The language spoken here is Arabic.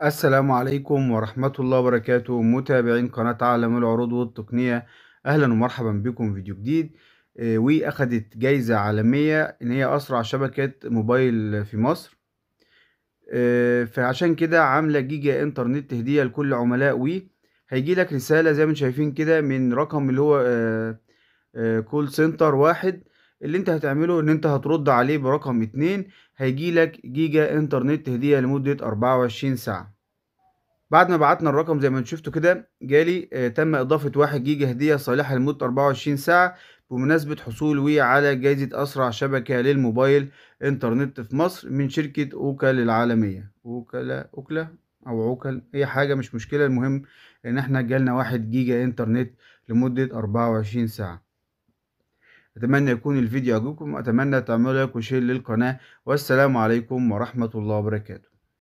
السلام عليكم ورحمة الله وبركاته، متابعين قناة عالم العروض والتقنية. أهلا ومرحبا بكم في فيديو جديد. وي أخدت جايزة عالمية إن هي أسرع شبكة موبايل في مصر. فعشان كده عاملة جيجا إنترنت هدية لكل عملاء وي. هيجيلك رسالة زي ما انتم شايفين كده من رقم اللي هو كول سنتر واحد. اللي انت هتعمله ان انت هترد عليه برقم اتنين. هيجيلك جيجا إنترنت هدية لمدة 24 ساعة. بعد ما بعتنا الرقم زي ما انتم شفتوا كده جالي تم إضافة 1 جيجا هدية صالحة لمدة 24 ساعة بمناسبة حصول وي على جائزة أسرع شبكة للموبايل إنترنت في مصر من شركة أوكل العالمية. أوكلا أو عوكل، أي حاجة مش مشكلة، المهم إن احنا جالنا 1 جيجا إنترنت لمدة 24 ساعة. أتمنى يكون الفيديو عجبكم، أتمنى تعملوا لايك وشير للقناة، والسلام عليكم ورحمة الله وبركاته.